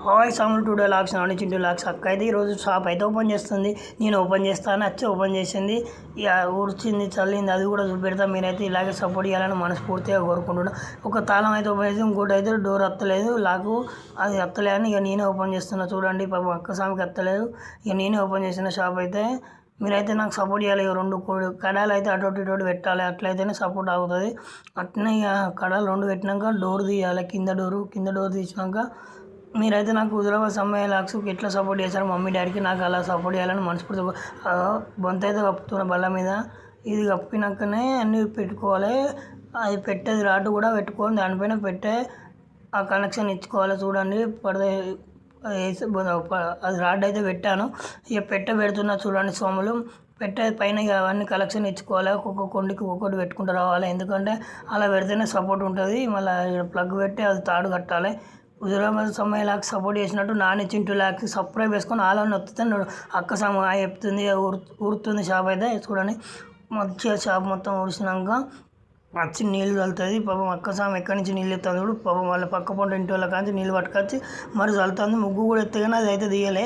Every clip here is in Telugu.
హాయ్ సాములు టుడే లాక్స్ నాని చింటూ లాక్స్ అక్క అయితే ఈరోజు షాప్ అయితే ఓపెన్ చేస్తుంది. నేను ఓపెన్ చేస్తాను వచ్చి ఓపెన్ చేసింది. ఇక ఊడ్చింది చల్లింది అది కూడా చూపెడతా. మీరైతే ఇలాగే సపోర్ట్ చేయాలని మనస్ఫూర్తిగా కోరుకుంటున్నాను. ఒక తాళం అయితే ఓపెన్ చేసి ఇంకోటి అయితే డోర్ అత్తలేదు లాకు అది అత్తలేదని ఇక నేనే ఓపెన్ చేస్తున్నా. చూడండి పాపం అక్క స్వామికి అత్తలేదు. ఇక నేనే ఓపెన్ చేసిన షాప్ అయితే. మీరైతే నాకు సపోర్ట్ చేయాలి. ఇక రెండు కడాలు అయితే అటు ఇటు పెట్టాలి, అట్లయితేనే సపోర్ట్ అవుతుంది. అట్నే ఇక కడాలు రెండు పెట్టినాక డోర్ తీయాలి, కింద డోర్ తీసినాక మీరైతే నాకు హుజురాబాద్ సమ్మయ్య లాక్స్కి ఎట్లా సపోర్ట్ చేశారు మమ్మీ డాడీకి నాకు అలా సపోర్ట్ చేయాలని మనస్ఫూర్తిగా బొంత అయితే కప్పుతున్న బల్ల మీద. ఇది కప్పినాకనే అన్నీ పెట్టుకోవాలి. అది పెట్టేది రాటు కూడా పెట్టుకోవాలి, దానిపైన పెట్టే ఆ కనెక్షన్ ఇచ్చుకోవాలి. చూడండి పడితే వేసి అది రాడ్ అయితే పెట్టాను. ఇక పెడుతున్నా చూడండి సోములు. పెట్టే పైన ఇక అవన్నీ కలెక్షన్ ఇచ్చుకోవాలి. ఒక్కొక్క కొండికి ఒక్కొక్కటి పెట్టుకుంటూ రావాలి, ఎందుకంటే అలా పెడితేనే సపోర్ట్ ఉంటుంది. మళ్ళీ ప్లగ్ పెట్టి అది తాడు కట్టాలి. హుజురాబాద్ సమ్మయ్య లాక్స్ సపోర్ట్ చేసినట్టు నాని చింటూ లాక్స్ సబ్స్క్రైబ్ చేసుకొని ఆలని వస్తే అక్క సమయ చెప్తుంది, ఊరుతుంది షాప్ అయితే. చూడండి మంచిగా షాప్ మొత్తం ఊడిసినాక వచ్చి నీళ్ళు చల్లుతుంది. పాపం అక్క స్వామి ఎక్కడి నుంచి నీళ్ళు ఎత్తుంది కూడా పాపం వాళ్ళ పక్క పంట ఇంటి వాళ్ళ కాంచి నీళ్ళు పట్టుకొచ్చి మరి చల్లుతుంది. ముగ్గు కూడా ఎత్తగానే అది అయితే తీయలే.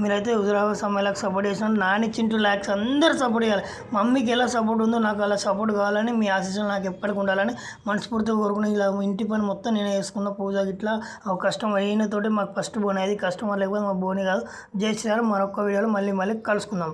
మీరైతే హుజురాబాద్ సమ్మయ్యలకు సపోర్ట్ చేసినట్టు నాని చింటూ లాక్స్ అందరూ సపోర్ట్ చేయాలి. మమ్మీకి ఎలా సపోర్ట్ ఉందో నాకు అలా సపోర్ట్ కావాలని, మీ ఆశీస్సులు నాకు ఎప్పటికి ఉండాలని మనస్ఫూర్తిగా కోరుకుని ఇలా ఇంటి పని మొత్తం నేనే చేసుకున్న. పూజ గిట్లా ఒక కష్టం అయినతోటి మాకు ఫస్ట్ బోన్ అయ్యేది. కస్టమర్ లేకపోతే మాకు బోని కాదు. జై శ్రీరామ్. మరొక వీడియోలో మళ్ళీ కలుసుకుందాం.